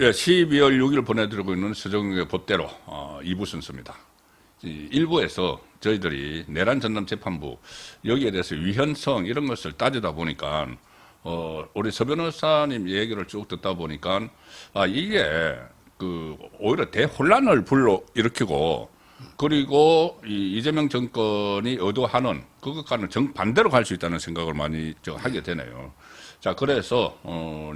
예, 12월 6일 보내드리고 있는 서정의 법대로 2부 순서입니다. 1부에서 저희들이 내란 전담 재판부 여기에 대해서 위헌성 이런 것을 따지다 보니까 우리 서 변호사님 얘기를 쭉 듣다 보니까 이게 오히려 대혼란을 불러일으키고 그리고 이재명 정권이 의도하는 그것과는 정반대로 갈 수 있다는 생각을 많이 하게 되네요. 자, 그래서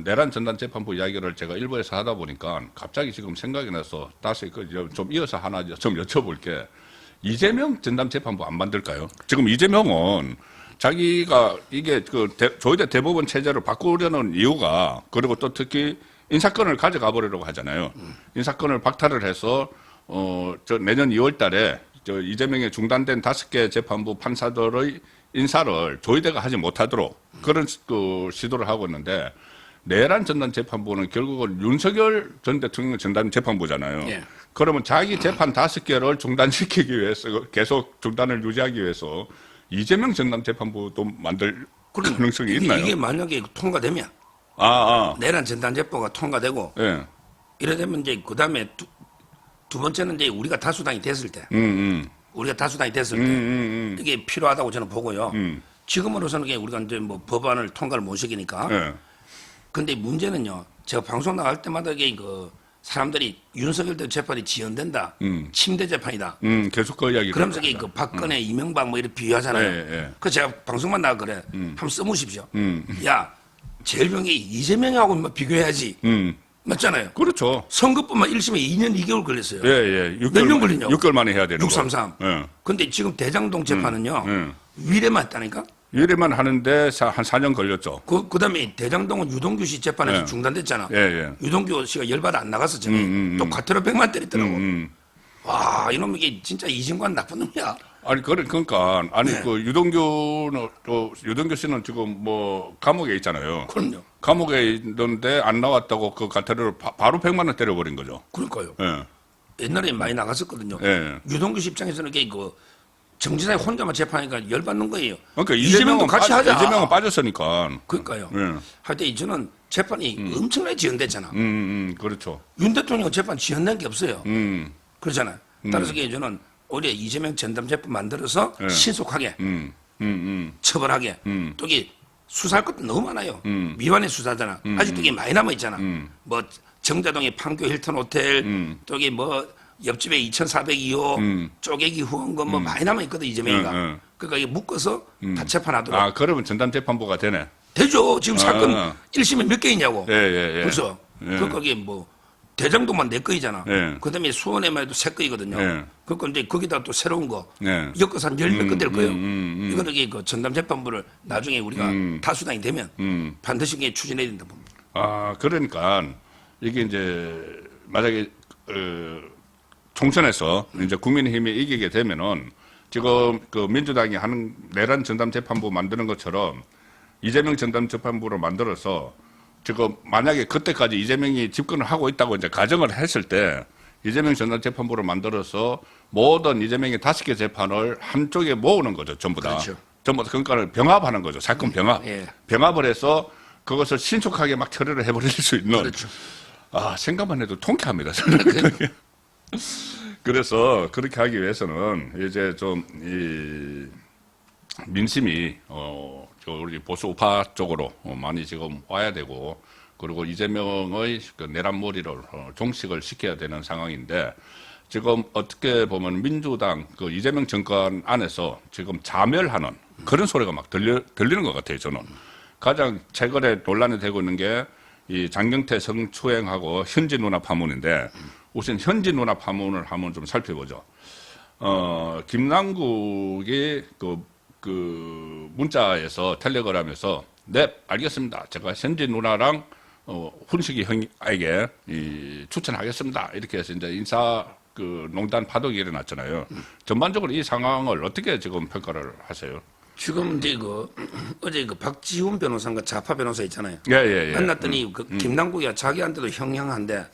내란 전담 재판부 이야기를 제가 일부에서 하다 보니까 갑자기 지금 생각이 나서 다시 좀 이어서 하나 좀 여쭤볼게. 이재명 전담 재판부 안 만들까요? 지금 이재명은 자기가 이게 조희대 대법원 체제를 바꾸려는 이유가, 그리고 또 특히 인사권을 가져가 보려고 하잖아요. 인사권을 박탈을 해서 내년 2월 달에 이재명의 중단된 5개 재판부 판사들의 인사를 조희대가 하지 못하도록 그런 시도를 하고 있는데, 내란 전담 재판부는 결국은 윤석열 전 대통령 전담 재판부잖아요. 예. 그러면 자기 재판 5개를 중단시키기 위해서, 계속 중단을 유지하기 위해서 이재명 전담 재판부도 만들 가능성이 있나요? 이게 만약에 통과되면 내란 전담 재판부가 통과되고, 예. 이래 되면 이제 그 다음에 두 번째는 이제 우리가 다수당이 됐을 때, 우리가 다수당이 됐을 때 이게 필요하다고 저는 보고요. 지금으로서는 우리가 이제 뭐 법안을 통과를 못 시키니까. 네. 근데 문제는요, 제가 방송 나갈 때마다 이게 사람들이 윤석열 대 재판이 지연된다, 침대 재판이다. 계속 그 이야기. 그러면서 박근혜, 이명박 뭐 이렇게 비유하잖아요. 네, 네. 그래서 제가 방송만 나가 그래. 한번 써보십시오. 야, 제일 병이 이재명하고 뭐 비교해야지. 맞잖아요. 그렇죠. 선거법만 1심에 2년 2개월 걸렸어요. 예, 예. 몇 년 걸리냐고. 6개월 만에 해야 되는 633. 예. 근데 지금 대장동 재판은요, 위례만 했다니까? 위례만 하는데 한 4년 걸렸죠. 그 다음에 대장동은 유동규 씨 재판에서 중단됐잖아. 예, 예. 유동규 씨가 열받아 안 나가서 저는 또 과태료 100만 때렸더라고. 와, 이놈 이게 진짜 이진관 나쁜 놈이야. 아니, 그러니까, 네. 유동규 씨는 지금 뭐, 감옥에 있잖아요. 그럼요. 감옥에 있는데 안 나왔다고 그 과태료를 바로 100만 원 때려버린 거죠. 그러니까요. 예. 옛날에 많이 나갔었거든요. 예. 유동규 씨 입장에서는 정지사에 혼자만 재판하니까 열받는 거예요. 그러니까 이재명도 같이 하자. 이재명은 빠졌으니까. 그러니까요. 예. 하여튼 저는 재판이 엄청나게 지연됐잖아. 그렇죠. 윤 대통령 재판 지연된 게 없어요. 그렇잖아요. 따라서 저는 오히려 이재명 전담 재판 만들어서 신속하게, 처벌하게, 또 이게 수사할 것도 너무 많아요. 미완의 수사잖아. 아직도 이게 많이 남아있잖아. 뭐 정자동의 판교 힐튼 호텔, 또 이게 뭐 옆집에 2,402호 쪼개기 후원금 뭐 많이 남아있거든, 이재명이가. 그러니까 이게 묶어서 다 재판하도록. 그러면 전담 재판부가 되네. 되죠. 지금 사건 1심에 몇 개 있냐고. 예. 그래서 그러니까 이게 뭐 대장동만 4건이잖아. 예. 그 다음에 수원에만 해도 3건이거든요. 예. 그러니까 이제 거기다 또 새로운 거. 예. 엮어서 한 10몇 건 될 거예요. 이거는 그 전담재판부를 나중에 우리가 다수당이 되면 반드시 이게 추진해야 된다 봅니다. 그러니까 이게 이제 만약에 총선에서 이제 국민의힘이 이기게 되면은 지금 민주당이 하는 내란 전담재판부 만드는 것처럼 이재명 전담재판부를 만들어서 지금 만약에 그때까지 이재명이 집권을 하고 있다고 이제 가정을 했을 때 이재명 전담재판부를 만들어서 모든 이재명의 5개 재판을 한쪽에 모으는 거죠. 전부 다. 그렇죠. 전부 다 그러니까 병합하는 거죠. 사건 병합. 예. 병합을 해서 그것을 신속하게 막 처리를 해버릴 수 있는. 그렇죠. 생각만 해도 통쾌합니다. 저는. 그래서 그렇게 하기 위해서는 이제 좀 민심이 우리 보수 우파 쪽으로 많이 지금 와야 되고, 그리고 이재명의 내란몰이를 종식을 시켜야 되는 상황인데, 지금 어떻게 보면 민주당 이재명 정권 안에서 지금 자멸하는 그런 소리가 막 들리는 것 같아요. 저는 가장 최근에 논란이 되고 있는 게 이 장경태 성추행하고 현지 누나 파문인데, 우선 현지 누나 파문을 한번 좀 살펴보죠. 김남국이 문자에서 텔레그램에서 네, 알겠습니다. 제가 현지 누나랑 훈식이 형에게 추천하겠습니다. 이렇게 해서 이제 인사 농단 파동이 일어났잖아요. 전반적으로 이 상황을 어떻게 지금 평가를 하세요? 지금 이제 어제 박지훈 변호사가 좌파 변호사 있잖아요. 예. 만났더니 김남국이가 자기한테도 형형한데,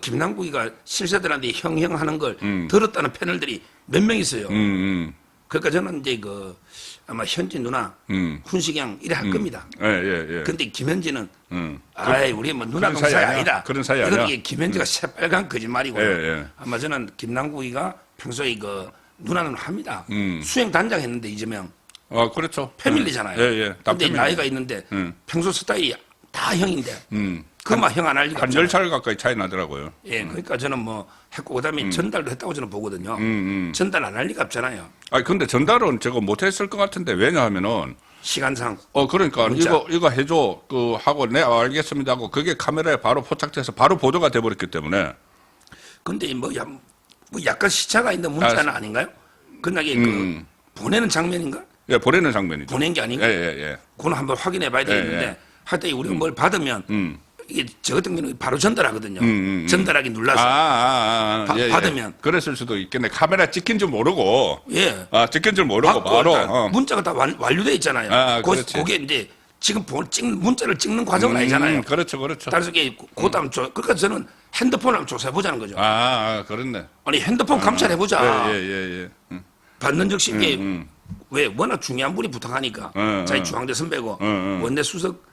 김남국이가 실세들한테 형형하는 걸 들었다는 패널들이 몇 명 있어요. 그러니까 저는 이제 그 아마 현지 누나, 훈식양 이래 할 겁니다. 예, 예, 예. 근데 김현지는 아이 우리 뭐 누나 그런 동생 사이 아니다. 그런 사이 이건 아니야. 이게 김현지가 새빨간 거짓말이고요. 예, 예. 아마 저는 김남국이가 평소에 그 누나는 합니다. 수행 단장 했는데 이재명 그렇죠. 패밀리잖아요. 예, 예. 다 근데 패밀리. 나이가 있는데 평소 스타일이 다 형인데 그만 형 안 할 리가 한 없잖아요. 10살 가까이 차이 나더라고요. 예, 그러니까 저는 뭐 했고 그다음에 전달도 했다고 저는 보거든요. 전달 안 할 리가 없잖아요. 근데 전달은 제가 못했을 것 같은데, 왜냐하면은, 시간상. 그러니까, 문자. 이거 해줘, 하고, 네, 알겠습니다 하고, 그게 카메라에 바로 포착돼서 바로 보도가 돼버렸기 때문에, 근데 뭐 약간 시차가 있는 문자는 아닌가요? 그나게 그 보내는 장면인가? 예, 보내는 장면이죠. 보낸 게 아닌가? 예, 예, 예. 그건 한번 확인해 봐야 되겠는데 예. 하여튼 우리가 뭘 받으면 이게 저 같은 경우는 바로 전달하거든요. 전달하기 눌러서 받으면. 그랬을 수도 있겠네. 카메라 찍힌 줄 모르고. 예. 찍힌 줄 모르고 받고 바로. 일단 문자가 다 완료돼 있잖아요. 그렇지. 그게 이제 지금 문자를 찍는 과정은 아니잖아요. 그렇죠, 그렇죠. 따라서 이게 그다음 그러니까 저는 핸드폰을 한번 조사해 보자는 거죠. 그렇네. 아니 핸드폰 감찰해 보자. 예, 예, 예. 받는 즉시 이게 왜 워낙 중요한 분이 부탁하니까 자기 중앙대 선배고 원내 수석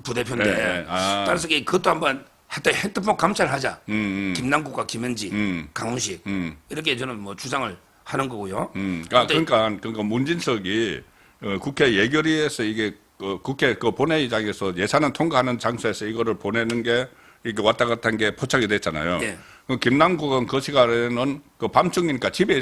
부대표인데 예, 예. 따라서 그것도 한번 하여튼 핸드폰 감찰하자. 김남국과 김현지, 강훈식 이렇게 저는 뭐 주장을 하는 거고요. 그러니까 문진석이 국회 예결위에서 이게 국회 본회의장에서 예산안 통과하는 장소에서 이거를 보내는 게 이렇게 왔다 갔다 한 게 포착이 됐잖아요. 예. 김남국은 그 시간에는 밤중이니까 집에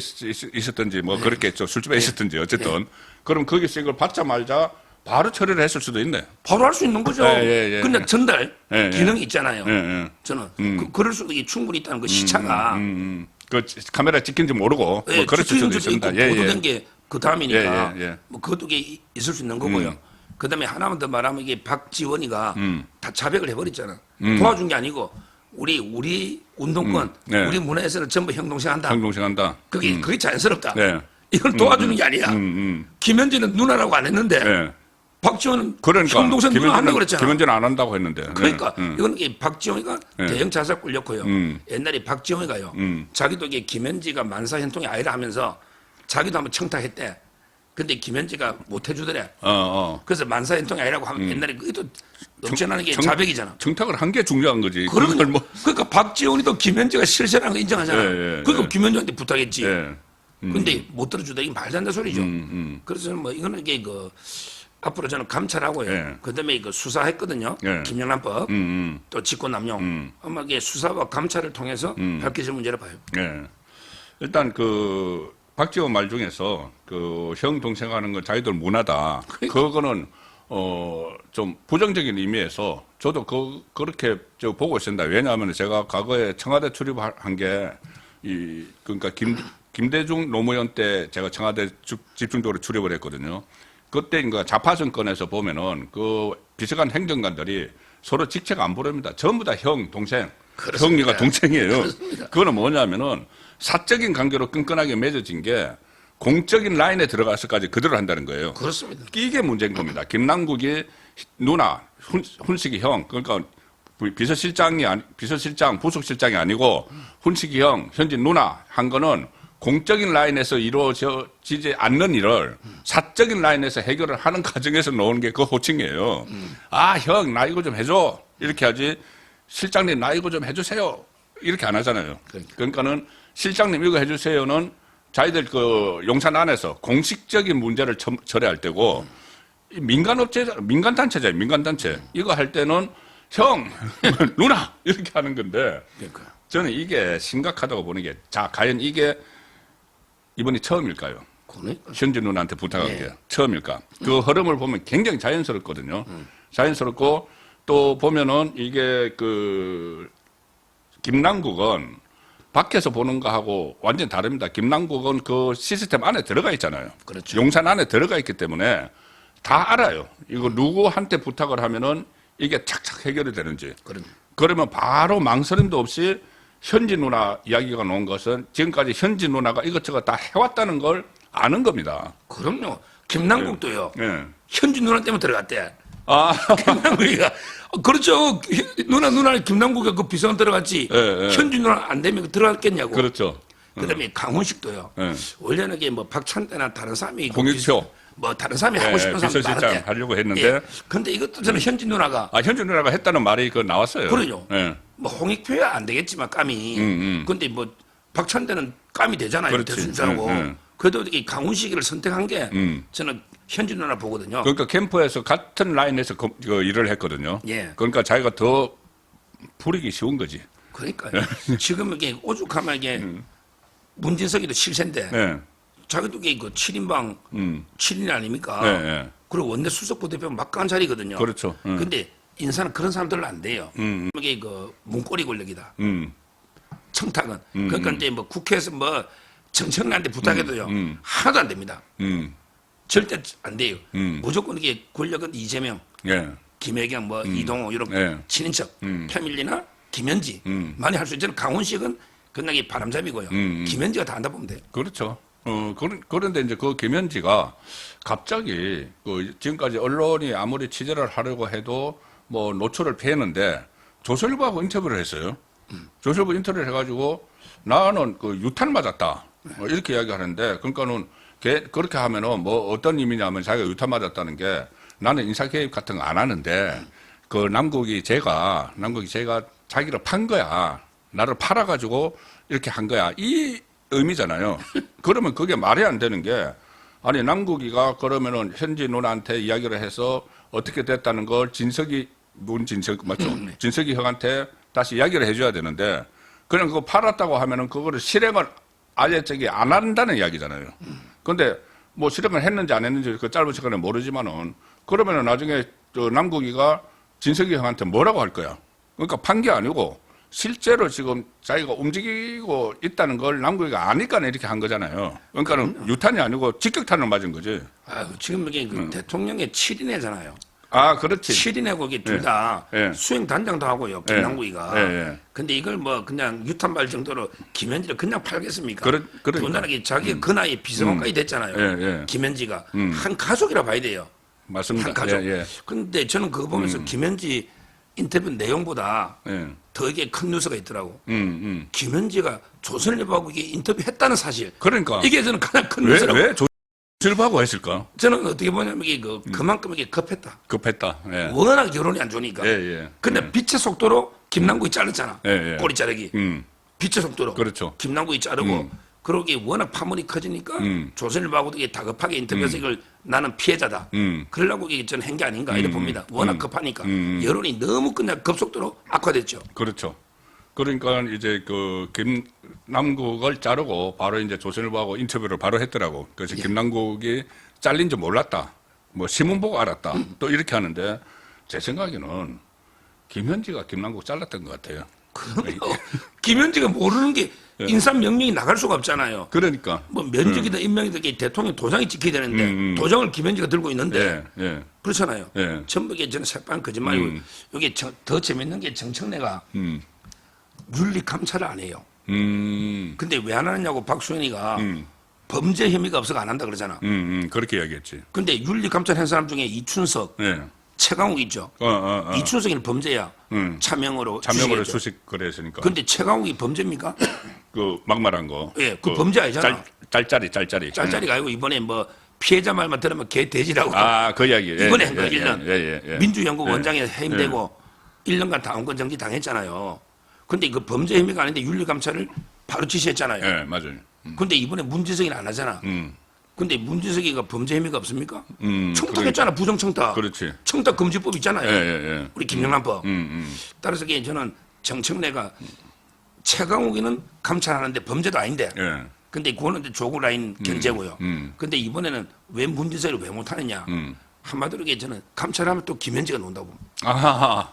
있었든지 뭐 그렇겠죠. 술집에 있었든지 어쨌든. 그럼 거기서 이걸 받자마자 바로 처리를 했을 수도 있네. 바로 할 수 있는 거죠. 예. 근데 전달 예, 예. 기능이 있잖아요. 예. 저는 그럴 수도 충분히 있다는 그 시차가 카메라 찍힌지 모르고 예, 뭐 그럴 수도 적도 있습니다. 있고 보도된 게 그 다음이니까 예. 뭐 그것도 있을 수 있는 거고요. 그다음에 하나만 더 말하면 이게 박지원이가 다 자백을 해버렸잖아. 도와준 게 아니고 우리 운동권, 네. 우리 문화에서는 전부 형 동생 한다. 형동생한다. 그게 자연스럽다. 네. 이걸 도와주는 게 아니야. 김현지는 누나라고 안 했는데 네. 박지원은 그러니까 형 동생 누나 한다고 그랬잖아. 김현지는 안 한다고 했는데. 그러니까 이건 이게 박지원이가 대형 자살 꿀렸고요. 옛날에 박지원이가요. 자기도 이게 김현지가 만사 현통의 아이라 하면서 자기도 한번 청탁했대. 근데 김현지가 못 해주더래. 그래서 만사 현통의 아이라고 하면 옛날에 그것도 넘쳐나는 게 자백이잖아. 청탁을 한 게 중요한 거지. 그러니까, 그러니까 박지원이도 김현지가 실세라는 거 인정하잖아. 그러니까 김현지한테 부탁했지. 근데 못 들어주다 이게 말도 안 되는 소리죠. 그래서 저는 뭐 이거는 이게 앞으로 저는 감찰하고요. 그다음에 수사했거든요. 김영란법 또 직권남용 아마 이게 수사와 감찰을 통해서 밝혀질 문제라 봐요. 일단 박지원 말 중에서 형 동생 하는 건 자기들 문화다. 그거는 좀 부정적인 의미에서 저도 그렇게 보고 있습니다. 왜냐하면 제가 과거에 청와대 출입한 게 그러니까 김대중 노무현 때 제가 청와대 집중적으로 출입을 했거든요. 그때 좌파 정권에서 보면은 비서관 행정관들이 서로 직책 안 부릅니다. 전부 다 형, 동생. 그렇습니다. 형이가 동생이에요. 그렇습니다. 그거는 뭐냐면은 사적인 관계로 끈끈하게 맺어진 게 공적인 라인에 들어가서까지 그대로 한다는 거예요. 그렇습니다. 이게 문제인 겁니다. 김남국이 누나, 훈식이 형, 그러니까 비서실장, 부속실장이 아니고 훈식이 형, 현진 누나 한 거는 공적인 라인에서 이루어지지 않는 일을 사적인 라인에서 해결을 하는 과정에서 놓은 게 그 호칭이에요. 형, 나 이거 좀 해줘. 이렇게 하지. 실장님, 나 이거 좀 해주세요. 이렇게 안 하잖아요. 그러니까는 실장님 이거 해주세요는 자기들 용산 안에서 공식적인 문제를 처리할 때고 민간단체잖아요. 민간단체. 이거 할 때는 형, 누나 이렇게 하는 건데 저는 이게 심각하다고 보는 게 과연 이게 이번이 처음일까요? 현지 누나한테 부탁한 게 처음일까? 그 흐름을 보면 굉장히 자연스럽거든요. 자연스럽고 또 보면은 이게 김남국은 밖에서 보는 거하고 완전히 다릅니다. 김남국은 그 시스템 안에 들어가 있잖아요. 그렇죠. 용산 안에 들어가 있기 때문에 다 알아요. 이거 누구한테 부탁을 하면은 이게 착착 해결이 되는지. 그러면 바로 망설임도 없이 현지 누나 이야기가 나온 것은 지금까지 현지 누나가 이것저것 다 해왔다는 걸 아는 겁니다. 그럼요. 김남국도요. 예. 현지 누나 때문에 들어갔대. 김남국이가 그렇죠. 누나 김남국이 비서관 들어갔지. 현지 누나 안 되면 들어갔겠냐고. 그렇죠. 그다음에 강훈식도요. 예. 원래는 이게 뭐 박찬대나 다른 사람이 홍익표. 뭐 다른 사람이 하고 싶은 사람 비서실장 많은데. 하려고 했는데 예. 근데 이것도 저는 현진 누나가 현준 누나가 했다는 말이 그 나왔어요. 그러죠. 예. 뭐 홍익표야 안 되겠지만 감이. 근데 뭐 박찬대는 감이 되잖아요. 그렇지. 대순자하고. 그래도 이 강훈식이를 선택한 게 저는 현진 누나 보거든요. 그러니까 캠프에서 같은 라인에서 그 일을 했거든요. 예. 그러니까 자기가 더 부리기 쉬운 거지. 그러니까요. 지금 이게 오죽하면 이게 문진석이도 실세인데 예. 자기도 이게 그 7인방 7인 아닙니까? 예, 예. 그리고 원내 수석 부대표 막강한 자리거든요. 그렇죠. 근데 인사는 그런 사람들은 안 돼요. 이게 그 문고리 권력이다. 청탁은. 그러니까 이제 뭐 국회에서 뭐 정청래한테 부탁해도요. 하나도 안 됩니다. 절대 안 돼요. 무조건 이게 권력은 이재명, 예. 김혜경, 뭐 이동호 이런 예. 친인척, 패밀리나 김현지 많이 할 수 있는 강훈식은 그냥 이 바람잡이고요. 김현지가 다 한다 보면 돼요. 그렇죠. 그런데 이제 그 김현지가 갑자기 그 지금까지 언론이 아무리 취재를 하려고 해도 뭐 노출을 피했는데 조선일보하고 인터뷰를 했어요. 조선일보 인터뷰를 해가지고 나는 그 유탄 맞았다. 뭐 이렇게 이야기하는데 그러니까는 그렇게 하면은 뭐 어떤 의미냐면 자기가 유탄 맞았다는 게 나는 인사 개입 같은 거 안 하는데 그 남국이 제가 자기를 판 거야. 나를 팔아가지고 이렇게 한 거야. 이 의미잖아요. 그러면 그게 말이 안 되는 게 아니 남국이가 그러면은 현지 누나한테 이야기를 해서 어떻게 됐다는 걸 문진석 맞죠? 진석이 형한테 다시 이야기를 해줘야 되는데 그냥 그거 팔았다고 하면은 그거를 실행을 아예 저기 안 한다는 이야기잖아요. 근데 뭐 실행을 했는지 안 했는지 그 짧은 시간에 모르지만은 그러면은 나중에 저 남국이가 진석이 형한테 뭐라고 할 거야? 그러니까 판 게 아니고 실제로 지금 자기가 움직이고 있다는 걸 남국이가 아니까 이렇게 한 거잖아요. 그러니까는 유탄이 아니고 직격탄을 맞은 거지. 아, 지금 이게 그 대통령의 7인회잖아요. 아, 그렇지. 7인회고 이게 둘 다 예. 수행 단장도 하고요. 김남국이가. 예, 예. 근데 이걸 뭐 그냥 유탄발 정도로 김현지를 그냥 팔겠습니까? 그러니까. 더군다나 자기가 그 나이에 비서관까지 됐잖아요. 예, 예. 김현지가 한 가족이라 봐야 돼요. 맞습니다. 한 가족. 예, 예. 근데 저는 그거 보면서 김현지 인터뷰 내용보다 예. 더 이게 큰 뉴스가 있더라고. 김현지가 조선일보하고 이게 인터뷰했다는 사실. 그러니까. 이게 저는 가장 큰 뉴스라고. 왜 조실하고 했을까? 저는 어떻게 보냐면 이게 그만큼 이게 급했다. 급했다. 예. 워낙 여론이 안 좋으니까. 예, 예. 근데 빛의 속도로 김남국이 잘랐잖아. 예, 예. 꼬리 자르기. 빛의 속도로. 그렇죠. 김남국이 자르고. 그러고 이게 워낙 파문이 커지니까 조선일보하고도 이게 다급하게 인터뷰해서 이걸 나는 피해자다. 그러려고 이게 저는 한 게 아닌가 이렇게 봅니다. 워낙 급하니까. 여론이 너무 그냥 급속도로 악화됐죠. 그렇죠. 그러니까 이제 그 김남국을 자르고 바로 이제 조선일보하고 인터뷰를 바로 했더라고. 그래서 김남국이 잘린 줄 몰랐다. 뭐 신문 보고 알았다. 또 이렇게 하는데 제 생각에는 김현지가 김남국 잘랐던 것 같아요. 그럼요. 김현지가 모르는 게 인사 명령이 나갈 수가 없잖아요. 그러니까. 뭐 면직이든 임명이든 이게 대통령 도장이 찍혀야 되는데 도장을 김현지가 들고 있는데 예, 예. 그렇잖아요. 예. 전부 이게 저는 새빨간 거짓말이고 여기 더 재밌는 게 정청래가 윤리 감찰을 안 해요. 근데 왜 안 하느냐고 박수현이가 범죄 혐의가 없어서 안 한다 그러잖아. 그렇게 이야기했지. 근데 윤리 감찰한 사람 중에 이춘석, 예. 최강욱 있죠. 이춘석이는 범죄야. 차명으로 주식이죠. 수식 거래했으니까. 근데 최강욱이 범죄입니까? 그 막말한 거. 예, 그 범죄 아니잖아. 짤짜리. 짤짤이가 아니고 이번에 뭐 피해자 말만 들으면 개 돼지라고. 아, 그 이야기. 이번에 한 거 1년. 예. 민주연구 원장에 해임되고 1년간 당원권 정지 당했잖아요. 근데 그 범죄 혐의가 아닌데 윤리감찰을 바로 지시했잖아요. 예, 맞아요. 근데 이번에 문진석이는 안 하잖아. 근데 문진석이가 범죄 혐의가 없습니까? 청탁했잖아, 부정청탁. 그렇지. 청탁 금지법 있잖아요. 예. 우리 김영란법. 따라서 저는 정청래가 최강욱이는 감찰하는데 범죄도 아닌데. 예. 근데 그거는 이제 조국 라인 견제고요. 근데 이번에는 왜 문진석을 왜 못하느냐. 한마디로 저는 감찰하면 또 김현지가 논다고. 아하하.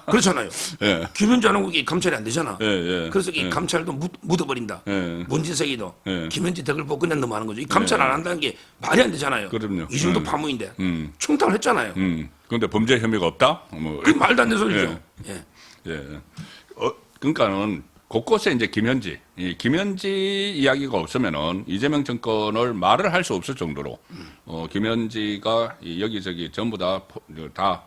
그렇잖아요. 예. 김현지 안 하고 이게 감찰이 안 되잖아. 예. 그래서 이 감찰도 묻어버린다. 예. 문진석이도 예. 김현지 덕을 보고 그냥 넘어가는 거죠. 이 감찰 안 한다는 게 말이 안 되잖아요. 그럼요. 이 정도 파문인데 청탁을 했잖아요. 근데 범죄 혐의가 없다? 뭐. 그게 말도 안 되는 소리죠. 예. 예. 그러니까는 곳곳에 이제 김현지 이야기가 없으면은 이재명 정권을 말을 할 수 없을 정도로 김현지가 여기저기 전부 다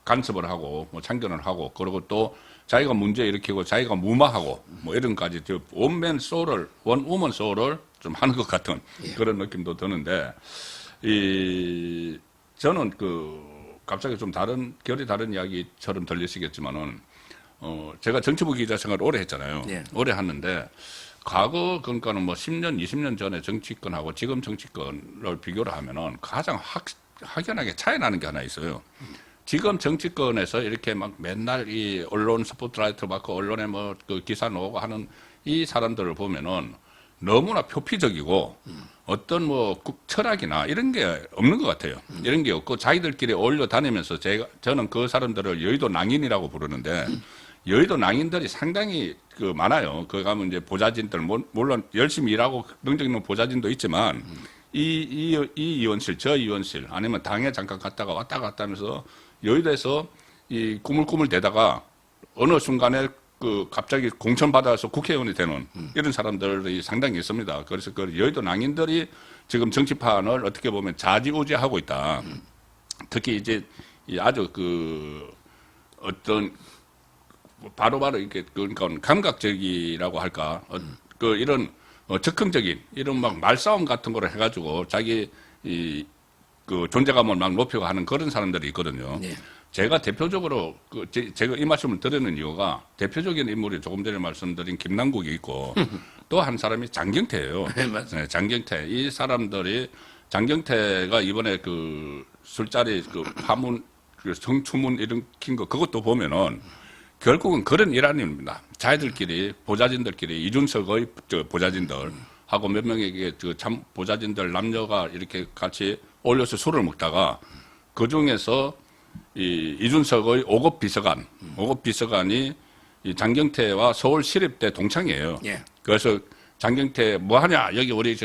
간섭을 하고 뭐 참견을 하고 그리고 또 자기가 문제 일으키고 자기가 무마하고 뭐 이런까지 원맨 소를 원우먼 소를 좀 하는 것 같은 그런 느낌도 드는데 저는 갑자기 좀 결이 다른 이야기처럼 들리시겠지만은 제가 정치부 기자 생활을 오래 했잖아요. 예. 오래 했는데 과거 그러니까는 뭐 10년, 20년 전에 정치권하고 지금 정치권을 비교를 하면은 가장 확연하게 차이 나는 게 하나 있어요. 지금 정치권에서 이렇게 막 맨날 이 언론 스포트라이트 받고 언론에 뭐 기사 나오고 하는 이 사람들을 보면은 너무나 표피적이고 어떤 뭐 철학이나 이런 게 없는 것 같아요. 이런 게 없고 자기들끼리 어울려 다니면서 저는 그 사람들을 여의도 낭인이라고 부르는데 여의도 낭인들이 상당히 많아요. 거기 가면 이제 보좌진들 물론 열심히 일하고 능력 있는 보좌진도 있지만 이 의원실 저 의원실 아니면 당에 잠깐 갔다가 왔다 갔다 하면서 여의도에서 이 꾸물꾸물 대다가 어느 순간에 갑자기 공천받아서 국회의원이 되는 이런 사람들이 상당히 있습니다. 그래서 그 여의도 낭인들이 지금 정치판을 어떻게 보면 좌지우지하고 있다. 특히 이제 아주 어떤 바로바로 이렇게 그러니까 감각적이라고 할까 이런 적극적인 이런 막 말싸움 같은 거를 해가지고 자기 존재감을 막 높이고 하는 그런 사람들이 있거든요. 네. 제가 대표적으로 제가 이 말씀을 드리는 이유가 대표적인 인물이 조금 전에 말씀드린 김남국이 있고 또 한 사람이 장경태예요. 네, 장경태. 이 사람들이 장경태가 이번에 술자리 파문 성추문 일으킨 거 그것도 보면은 결국은 그런 일환입니다. 자기들끼리 보좌진들끼리 이준석의 보좌진들 하고 몇 명의 참 보좌진들 남녀가 이렇게 같이 올려서 술을 먹다가 그 중에서 이준석의 5급 비서관이 이 장경태와 서울시립대 동창이에요. 예. 그래서 장경태 뭐 하냐 여기 우리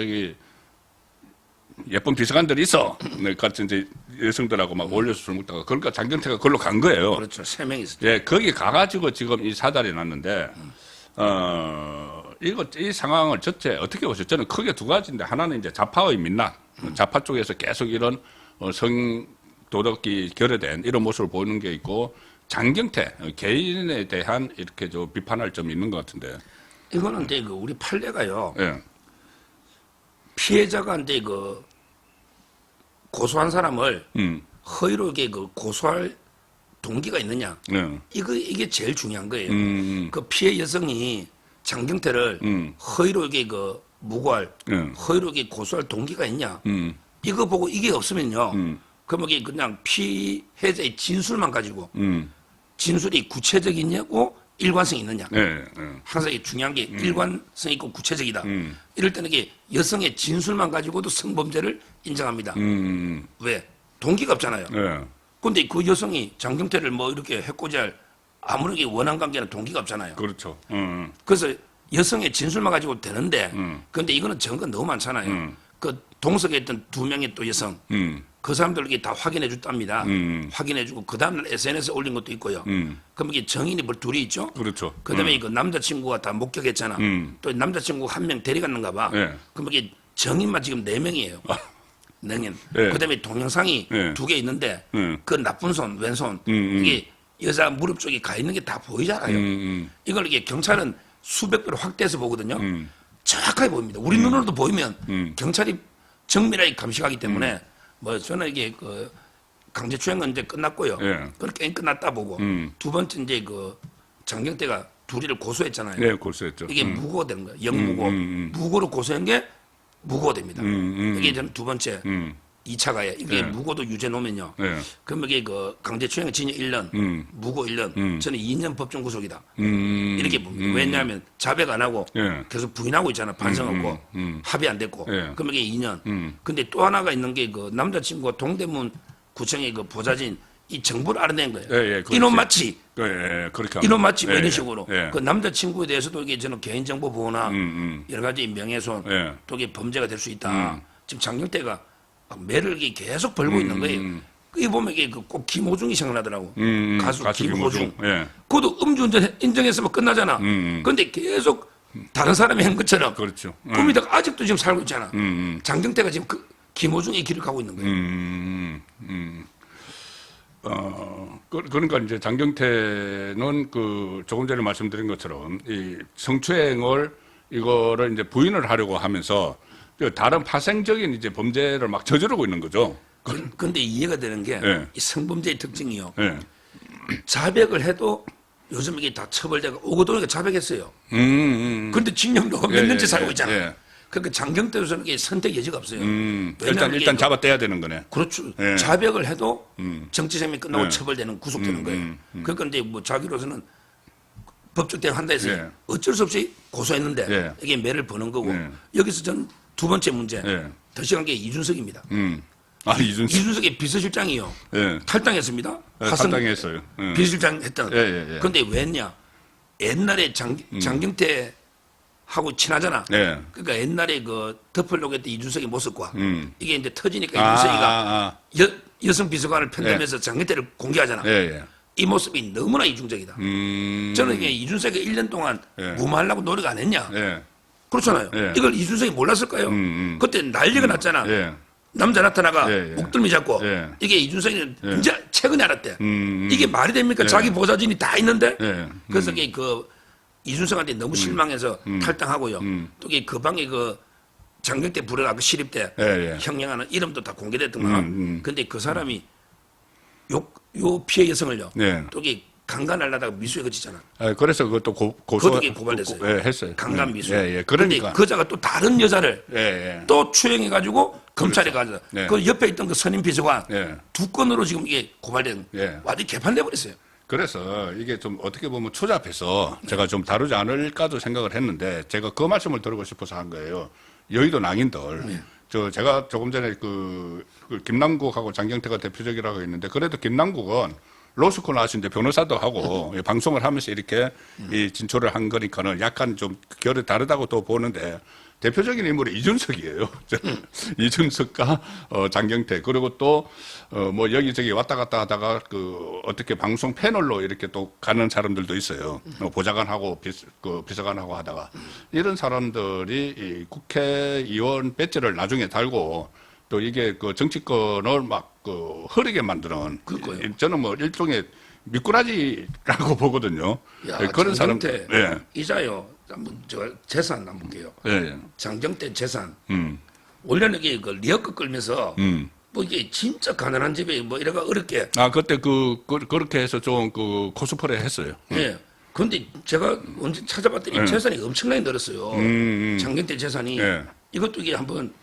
예쁜 비서관들이 있어. 같이 이제 여성들하고 막 올려서 술 먹다가 그러니까 장경태가 그걸로 간 거예요. 그렇죠. 3명이 있었죠. 예, 거기 가가지고 지금 이 사달이 났는데 이 상황을 전체 어떻게 보세요? 저는 크게 두 가지인데 하나는 이제 좌파의 민낯, 좌파 쪽에서 계속 이런 성 도덕이 결여된 이런 모습을 보이는 게 있고 장경태 개인에 대한 이렇게 비판할 점이 있는 것 같은데. 이거는 이제 우리 판례가요. 예. 피해자가 이제 고소한 사람을 허위로 이게 고소할 동기가 있느냐. 예. 이게 제일 중요한 거예요. 그 피해 여성이 장경태를 허위로 이게 무고할, 허위로 이게 고소할 동기가 있냐. 이거 보고 이게 없으면요. 그러면 이게 그냥 피해자의 진술만 가지고 진술이 구체적이냐고 일관성이 있느냐. 항상 이게 중요한 게 일관성 있고 구체적이다. 이럴 때는 이게 여성의 진술만 가지고도 성범죄를 인정합니다. 왜? 동기가 없잖아요. 그런데 그 여성이 장경태를 뭐 이렇게 해코지할 아무리 원한 관계는 동기가 없잖아요. 그렇죠. 그래서 여성의 진술만 가지고 되는데 그런데 이거는 증거가 너무 많잖아요. 그 동석에 있던 2명의 또 여성 그 사람들에게 다 확인해 줬답니다. 확인해 주고 그 다음날 SNS에 올린 것도 있고요. 그럼 이게 정인이 뭐 둘이 있죠. 그렇죠. 그다음에 그 남자친구가 다 목격했잖아. 또 남자친구 한 명 데려갔는가 봐. 그럼 이게 정인만 지금 4명이에요. 4명. 그다음에 동영상이 2개 있는데 그 나쁜 손, 왼손 이게 여자 무릎 쪽에 가 있는 게 다 보이잖아요. 이걸 이게 경찰은 수백 배로 확대해서 보거든요. 정확하게 보입니다. 우리 눈으로도 보이면 경찰이 정밀하게 감식하기 때문에 뭐 저는 이게 강제추행은 이제 끝났고요. 그렇게 끝났다 보고 두 번째 이제 장경태가 둘이를 고소했잖아요. 네, 고소했죠. 이게 무고가 되는 거예요. 영무고. 무고로 고소한 게 무고가 됩니다. 이게 저는 두 번째 2차 가해. 이게 무고도 유죄 놓으면요. 그러면 이게 강제추행 징역 1년, 무고 1년, 저는 2년 법정 구속이다. 이렇게 봅니다. 왜냐하면 자백 안 하고 계속 부인하고 있잖아. 반성 없고 합의 안 됐고. 그러면 이게 2년. 근데 또 하나가 있는 게 남자친구가 동대문 구청의 보좌진 이 정보를 알아낸 거예요. 이놈 맞지? 그렇게 이놈 맞지? 이런 식으로. 그 남자친구에 대해서도 이게 저는 개인정보 보호나 여러 가지 명예훼손 또 이게 범죄가 될 수 있다. 지금 장경태가 매를 계속 벌고 있는 거예요. 이 보면 이게 꼭 김호중이 생각나더라고. 가수 김호중. 그것도 음주운전 인정했으면 끝나잖아. 그런데 계속 다른 사람이 한 것처럼 그렇죠. 꿈이다가 아직도 지금 살고 있잖아. 장경태가 지금 김호중이 길을 가고 있는 거예요. 그러니까 이제 장경태는 그 조금 전에 말씀드린 것처럼 이 성추행을 이거를 이제 부인을 하려고 하면서 그 다른 파생적인 이제 범죄를 막 저지르고 있는 거죠. 근데 이해가 되는 게 예. 이 성범죄의 특징이요. 예. 자백을 해도 요즘 이게 다 처벌되고 오고도니까 자백했어요. 근데 징역도 예, 몇 년째 예, 살고 예, 있잖아요. 예. 그러니까 장경태로서는 이게 선택 여지가 없어요. 일단 이게 잡아떼야 되는 거네. 그렇죠. 예. 자백을 해도 정치생이 끝나고 예. 처벌되는 구속되는 거예요. 그러니까 근데 뭐 자기로서는 법적 대응 한다 해서 예. 어쩔 수 없이 고소했는데 예. 이게 매를 버는 거고 예. 여기서 전 두 번째 문제 예. 더 심한 게 이준석입니다. 이준석. 이준석의 비서실장이요. 예. 탈당했습니다. 예, 탈당했어요. 예. 비서실장 했던. 예, 예, 예. 그런데 왜 했냐? 옛날에 장경태 하고 친하잖아. 예. 그러니까 옛날에 그 덮으려고 했던 이준석의 모습과 이게 이제 터지니까 이준석이가 여성 비서관을 편들면서 장경태를 공개하잖아. 예, 예. 이 모습이 너무나 이중적이다. 저는 이게 이준석이 1년 동안 예. 무마하려고 노력 안 했냐? 예. 그렇잖아요. 예. 이걸 이준석이 몰랐을까요? 그때 난리가 났잖아. 예. 남자 나타나가 예, 예. 목덜미 잡고 예. 이게 이준석이 이제 최근에 알았대. 이게 말이 됩니까? 예. 자기 보좌진이 다 있는데. 예. 그래서 이게 그 이준석한테 너무 실망해서 탈당하고요. 또 이게 그 방에 그 장경태 불어가 그 시립 때 예, 예. 형량하는 이름도 다 공개됐더만. 근데 그 사람이 요 피해 여성을요. 예. 또 이게 강간하려다가 미수에 그치잖아. 예, 그래서 그것도 고소 그것도 고발됐어요. 예, 했어요. 강간 미수. 예, 예. 그런데 그러니까. 그 여자가 또 다른 여자를 예, 예. 또 추행해가지고 검찰에 가서 네. 그 옆에 있던 그 선임 비서관 예. 두 건으로 지금 이게 고발된 예. 완전히 개판돼 버렸어요. 그래서 이게 좀 어떻게 보면 초잡해서 제가 좀 다루지 않을까도 생각을 했는데 제가 그 말씀을 드리고 싶어서 한 거예요. 여의도 낭인들. 제가 조금 전에 그 김남국하고 장경태가 대표적이라고 했는데 그래도 김남국은 로스쿨 나왔는데 변호사도 하고 방송을 하면서 이렇게 이 진초를 한 거니까는 약간 좀 결이 다르다고 또 보는데 대표적인 인물이 이준석이에요. 이준석과 장경태 그리고 또 뭐 여기저기 왔다 갔다 하다가 그 어떻게 방송 패널로 이렇게 또 가는 사람들도 있어요. 보좌관하고 비서관하고 하다가 이런 사람들이 이 국회의원 배지를 나중에 달고 또 이게 그 정치권을 막 흐리게 만드는 그거예요. 저는 뭐 일종의 미꾸라지라고 보거든요. 야, 예, 그런 사람. 장경태 예. 이자요. 한번 저 재산 한번 볼게요. 예. 장경태 재산. 원래는 이게 그 리어커 끌면서 뭐 이게 진짜 가난한 집에 뭐 이래가 어렵게. 그때 그렇게 해서 좀 코스프레 했어요. 예. 근데 제가 언제 찾아봤더니 재산이 엄청나게 늘었어요. 장경태 재산이 예. 이것도 이게 한번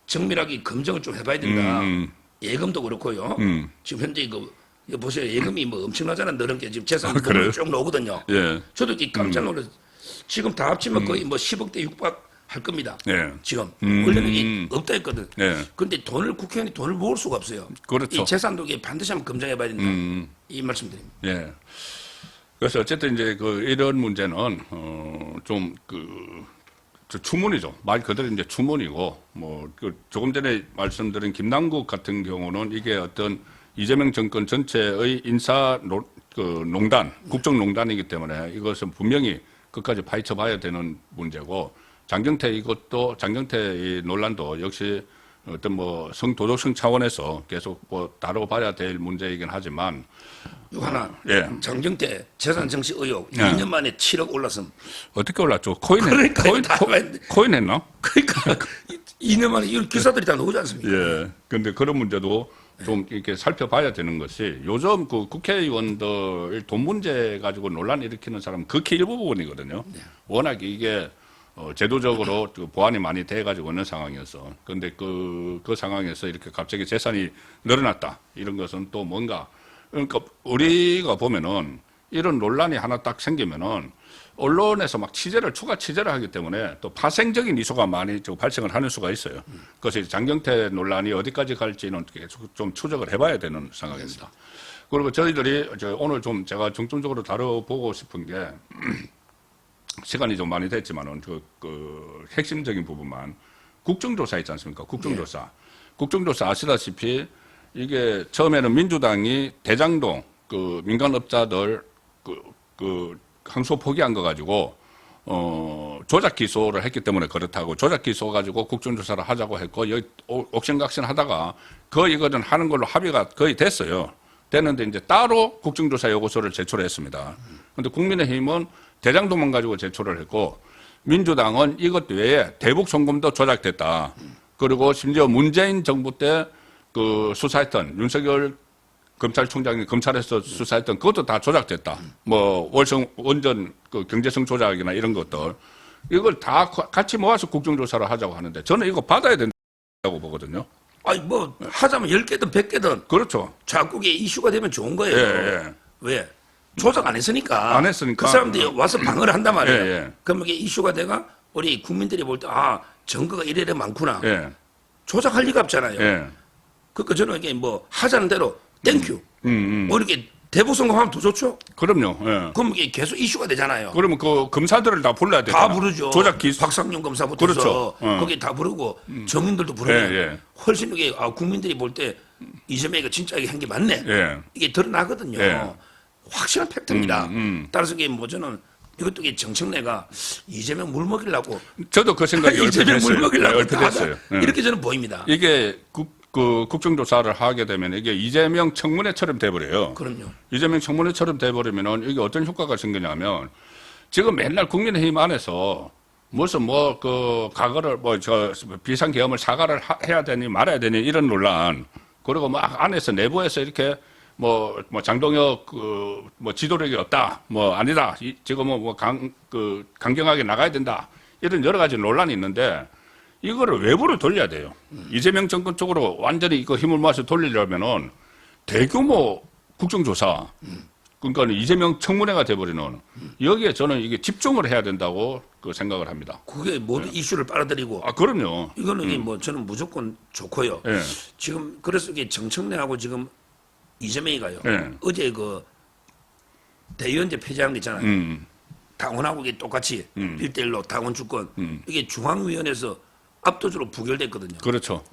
정밀하게 검증을 좀 해봐야 된다. 예금도 그렇고요. 지금 현재 이거 보세요. 예금이 뭐 엄청나잖아. 늘은 게 지금 재산 그래요? 쭉 나오거든요. 예. 저도 이렇게 깜짝 놀랐어요. 지금 다 합치면 거의 뭐 10억대 육박할 겁니다. 예. 지금 원래는 이게 없다 했거든. 예. 근데 국회의원이 돈을 모을 수가 없어요. 그렇죠. 이 재산도 이게 반드시 한번 검증해봐야 된다. 이 말씀드립니다. 예. 그래서 어쨌든 이제 이런 문제는 저 추문이죠. 말 그대로 이제 추문이고 조금 전에 말씀드린 김남국 같은 경우는 이게 어떤 이재명 정권 전체의 인사 농단, 국정농단이기 때문에 이것은 분명히 끝까지 파헤쳐 봐야 되는 문제고 장경태 이 논란도 역시 어떤 뭐 성도덕성 차원에서 계속 다루어 봐야 될 문제이긴 하지만 요 하나 예. 장경태 재산 정치 의혹 예. 2년 만에 7억 올랐음. 어떻게 올랐죠? 코인 그러니까 이거 다 봐야 돼. 코인 했나? 그러니까 2년 만에 이 기사들이 다 나오지 않습니까? 예. 근데 그런 문제도 좀 이렇게 살펴봐야 되는 것이 요즘 그 국회의원들 돈 문제 가지고 논란 일으키는 사람은 극히 일부분이거든요. 워낙 이게 제도적으로 보완이 많이 돼가지고 있는 상황이어서. 근데 그 상황에서 이렇게 갑자기 재산이 늘어났다. 이런 것은 또 뭔가. 그러니까 우리가 보면은 이런 논란이 하나 딱 생기면은 언론에서 막 추가 취재를 하기 때문에 또 파생적인 이슈가 많이 발생을 하는 수가 있어요. 그래서 장경태 논란이 어디까지 갈지는 계속 좀 추적을 해봐야 되는 상황입니다. 그리고 저희들이 오늘 좀 제가 중점적으로 다뤄보고 싶은 게 시간이 좀 많이 됐지만은 그 핵심적인 부분만 국정조사 있지 않습니까? 국정조사. 네. 국정조사 아시다시피 이게 처음에는 민주당이 대장동 그 민간업자들 항소 포기한 거 가지고 조작 기소를 했기 때문에 그렇다고 조작 기소 가지고 국정조사를 하자고 했고 여기 옥신각신 하다가 거의 이거는 하는 걸로 합의가 거의 됐어요. 됐는데 이제 따로 국정조사 요구서를 제출했습니다. 그런데 국민의힘은 대장동만 가지고 제출을 했고 민주당은 이것 외에 대북 송금도 조작됐다. 그리고 심지어 문재인 정부 때 그 수사했던 윤석열 검찰총장이 검찰에서 수사했던 그것도 다 조작됐다. 뭐 원전 그 경제성 조작이나 이런 것들 이걸 다 같이 모아서 국정조사를 하자고 하는데 저는 이거 받아야 된다고 보거든요. 아니 뭐 하자면 10개든 100개든 그렇죠. 자꾸 이게 이슈가 되면 좋은 거예요. 예. 왜? 조작 안 했으니까. 안 했으니까. 그 사람들이 와서 방어를 한단 말이에요. 예. 그럼 이게 이슈가 돼가 우리 국민들이 볼 때 증거가 이래래 많구나. 예. 조작할 리가 없잖아요. 예. 그러니까 저는 이게 뭐 하자는 대로 땡큐. 뭐 이렇게 대북 선거하면 더 좋죠. 그럼요. 예. 그럼 이게 계속 이슈가 되잖아요. 그러면 그 검사들을 다 불러야 되잖아. 다 부르죠. 조작 기수. 박상용 검사부터 해서 그렇죠. 거기 다 부르고 정인들도 부르면 예. 훨씬 이게 국민들이 볼 때 이재명이가 진짜 이게 한 게 맞네. 예. 이게 드러나거든요. 예. 확실한 팩트입니다. 따라서 이게 뭐 저는 이것도 이게 정청래가 이재명 물 먹이려고 저도 그 생각이 얼핏 이재명 물 했어요. 먹이려고 얼핏 다 했어요. 예. 이렇게 저는 보입니다. 이게 그 국정조사를 하게 되면 이게 이재명 청문회처럼 돼버려요. 그럼요. 이재명 청문회처럼 돼버리면은 이게 어떤 효과가 생기냐면 지금 맨날 국민의힘 안에서 무슨 뭐 그 과거를 뭐 저 비상계엄을 사과를 해야 되니 말아야 되니 이런 논란 그리고 막 안에서 내부에서 이렇게 뭐 장동혁 그 뭐 지도력이 없다 뭐 아니다 지금은 뭐 강경하게 나가야 된다 이런 여러 가지 논란이 있는데 이거를 외부로 돌려야 돼요. 이재명 정권 쪽으로 완전히 이거 힘을 모아서 돌리려면은 대규모 국정조사 그러니까 이재명 청문회가 돼버리는 여기에 저는 이게 집중을 해야 된다고 그 생각을 합니다. 그게 모든 이슈를 빨아들이고 그럼요. 이거는 뭐 저는 무조건 좋고요. 예. 지금 그래서 이게 정청래하고 지금 이재명이가요. 예. 어제 그 대의원제 폐지한 거 있잖아요. 당원하고 이게 똑같이 1대1로 당원 주권 이게 중앙위원회에서 압도적으로 부결됐거든요. 그렇죠.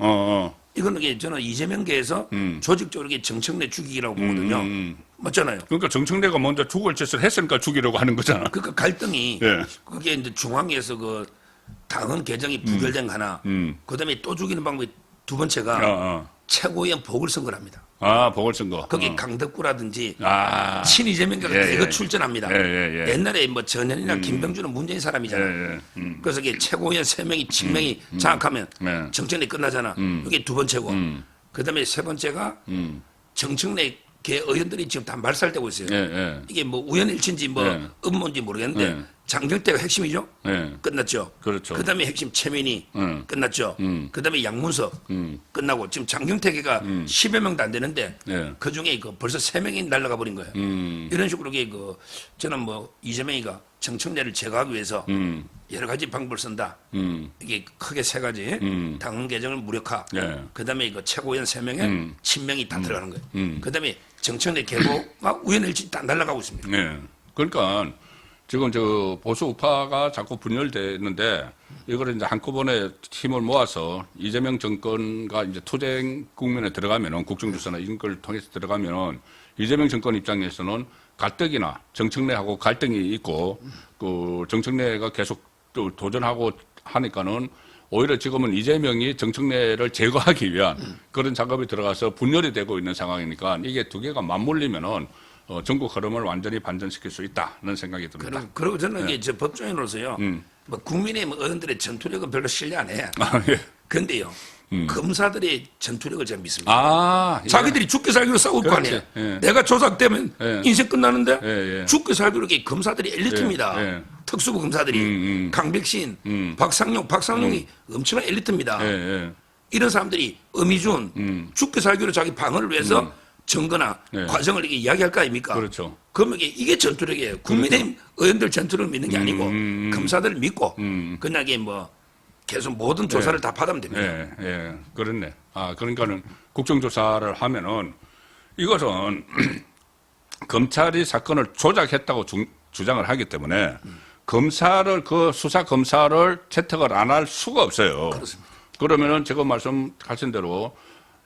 이거는 이게 저는 이재명계에서 조직적으로 이게 정청래 죽이기라고 보거든요. 맞잖아요. 그러니까 정청래가 먼저 죽을 짓을 했으니까 죽이려고 하는 거잖아. 그러니까 갈등이 예. 그게 이제 중앙에서 그 당헌 개정이 부결된 거 하나, 그다음에 또 죽이는 방법이 두 번째가 최고위원 보궐선거를 합니다. 보궐선거. 거기 강덕구라든지 아. 친이재명계가 예, 이거 예. 출전합니다. 예. 옛날에 뭐 전현이나 김병준은 문재인 사람이잖아요. 그래서 이게 최고위원 3명이 친명이 장악하면 네. 정청래 끝나잖아. 이게 두 번째고. 그다음에 세 번째가 정청래 개 의원들이 지금 다 말살되고 있어요. 예. 이게 뭐 우연일치인지 뭐 네. 음모인지 모르겠는데 네. 장경태가 핵심이죠. 예. 끝났죠. 그렇죠. 그다음에 핵심 최민희 끝났죠. 그다음에 양문석 끝나고 지금 장경태가 10여 명도 안 되는데 예. 그 중에 그 벌써 3명이 날아가 버린 거예요. 이런 식으로 이게 그 저는 뭐 이재명이가 정청래를 제거하기 위해서 여러 가지 방법을 쓴다. 이게 크게 세 가지. 당헌 개정을 무력화. 예. 그다음에 이거 최고위원 3명에 친명이 다 들어가는 거예요. 그다음에 정청래 개보가 우연일치 다 날아가고 있습니다. 네. 그러니까 지금 저 보수 우파가 자꾸 분열되는데 이거를 이제 한꺼번에 힘을 모아서 이재명 정권과 이제 투쟁 국면에 들어가면은 국정조사나 이런 걸 통해서 들어가면은 이재명 정권 입장에서는 가뜩이나 정청래하고 갈등이 있고 그 정청래가 계속 또 도전하고 하니까는 오히려 지금은 이재명이 정청래를 제거하기 위한 그런 작업이 들어가서 분열이 되고 있는 상황이니까 이게 두 개가 맞물리면은 전국 흐름을 완전히 반전시킬 수 있다는 생각이 듭니다. 그리고 저는 이게 저 법조인으로서요. 뭐 국민의힘 의원들의 전투력은 별로 신뢰 안 해. 예. 그런데요. 검사들의 전투력을 제가 믿습니다. 예. 자기들이 죽게 살기로 싸울 거 그렇지. 아니에요. 예. 내가 조작되면 예. 인생 끝나는데 예. 죽게 살기로 이게 검사들이 엘리트입니다. 예. 특수부 검사들이 강백신, 박상용이 엄청난 엘리트입니다. 예. 이런 사람들이 엄희준 죽게 살기로 자기 방어를 위해서 증거나 과정을 이렇게 이야기할 거 아닙니까? 그렇죠. 그러면 이게 전투력이에요. 국민의힘 의원들 전투력을 믿는 게 아니고 검사들을 믿고 그냥 이게 뭐 계속 모든 조사를 다 받으면 됩니다. 예. 그렇네. 그러니까는 국정조사를 하면은 이것은 검찰이 사건을 조작했다고 주장을 하기 때문에 검사를 그 수사 검사를 채택을 안 할 수가 없어요. 그렇습니다. 그러면은 지금 말씀하신 대로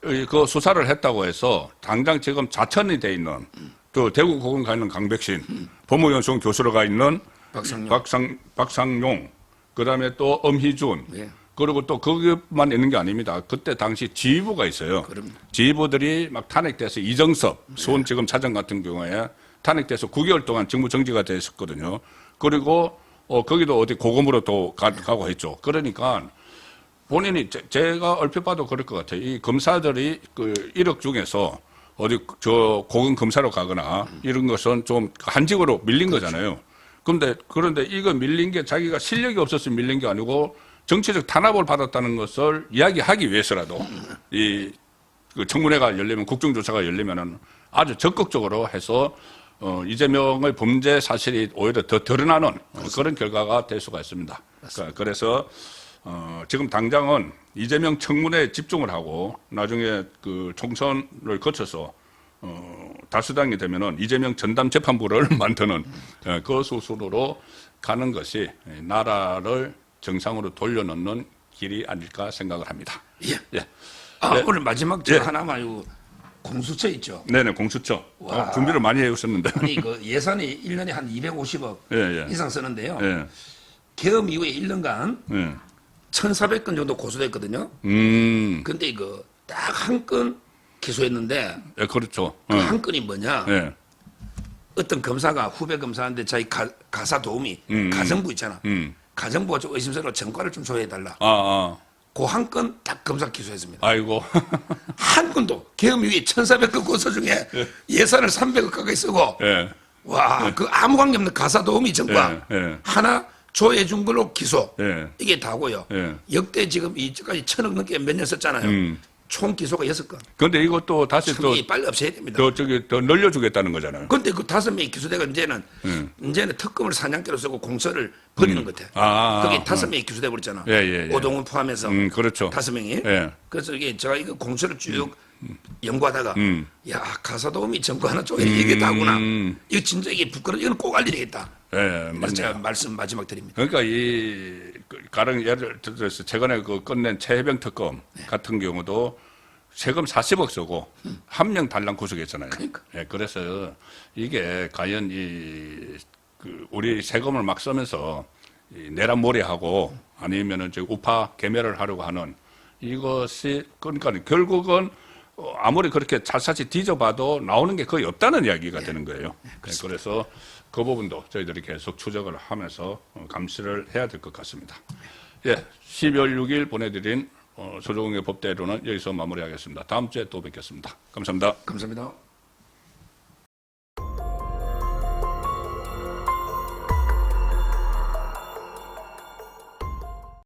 그 수사를 했다고 해서 당장 지금 자천이 돼 있는 또 대구 고검 가 있는 강백신, 법무연수원 교수로 가 있는 박상용, 그다음에 또 엄희준, 그리고 또 그것만 있는 게 아닙니다. 그때 당시 지휘부가 있어요. 그럼요. 지휘부들이 막 탄핵돼서 이정섭 수원지검 차장 같은 경우에 탄핵돼서 9개월 동안 직무 정지가 돼 있었거든요. 그리고 거기도 어디 고검으로 또 가고 했죠. 그러니까 본인이 제가 얼핏 봐도 그럴 것 같아요. 이 검사들이 그 1억 중에서 어디 저 고검 검사로 가거나 이런 것은 좀 한직으로 밀린 거잖아요. 그런데 이거 밀린 게 자기가 실력이 없어서 밀린 게 아니고 정치적 탄압을 받았다는 것을 이야기하기 위해서라도 그 청문회가 열리면 국정조사가 열리면은 아주 적극적으로 해서 이재명의 범죄 사실이 오히려 더 드러나는 그런 결과가 될 수가 있습니다. 그래서 지금 당장은 이재명 청문회에 집중을 하고 나중에 그 총선을 거쳐서 다수당이 되면은 이재명 전담 재판부를 만드는 그 수순으로 가는 것이 나라를 정상으로 돌려놓는 길이 아닐까 생각을 합니다. 예. 예. 네. 오늘 마지막 저 하나만 이거 공수처 있죠. 네네, 공수처. 준비를 많이 해오셨는데. 아니 그 예산이 1년에 한 250억 이상 쓰는데요. 계엄 이후에 1년간 1,400건 정도 고소됐거든요. 근데 이거 딱 한 건 기소했는데. 예, 그렇죠. 그 한 건이 뭐냐? 어떤 검사가 후배 검사한테 자기 가사 도우미 가정부 있잖아. 가정부가 좀 의심스러워 전과를 좀 조회해달라. 그 한 건 딱 검사 기소했습니다. 아이고. 한 건도 계엄 이후에 1,400건 고소 중에 예산을 300억 가까이 쓰고 와, 그 아무 관계 없는 가사 도우미 전과 하나 조회해 준 걸로 기소. 이게 다고요. 역대 지금 이제까지 1,000억 넘게 몇 년 썼잖아요. 총 기소가 6건. 근데 이것도 다시 또 빨리 없애야 됩니다. 더 늘려주겠다는 거잖아요. 근데 그 5명이 기소되고 이제는 특검을 사냥개로 쓰고 공처를 버리는 것 같아. 거기 5명이 기소돼 버렸잖아. 오동훈 포함해서. 그렇죠. 5명이. 그래서 이게 제가 이거 공처를 쭉 연구하다가 야, 가사도우미 정부 하나 쪼개 이게 다구나. 이거 진짜 이게 부끄러워. 이건 꼭 알려야 되겠다. 그래서 제가 말씀 마지막 드립니다. 그러니까 가령 예를 들어서 최근에 그 끝낸 최혜병 특검 같은 경우도 세금 40억 쓰고 한 명 달랑 구속했잖아요. 그러니까. 그래서 이게 과연 우리 세금을 막 쓰면서 내란몰이하고 아니면은 우파 개멸을 하려고 하는 이것이 그러니까 결국은 아무리 그렇게 샅샅이 뒤져봐도 나오는 게 거의 없다는 이야기가 되는 거예요. 그래서 그 부분도 저희들이 계속 추적을 하면서 감시를 해야 될 것 같습니다. 12월 6일 보내드린 서정웅의 법대로는 여기서 마무리하겠습니다. 다음 주에 또 뵙겠습니다. 감사합니다. 감사합니다.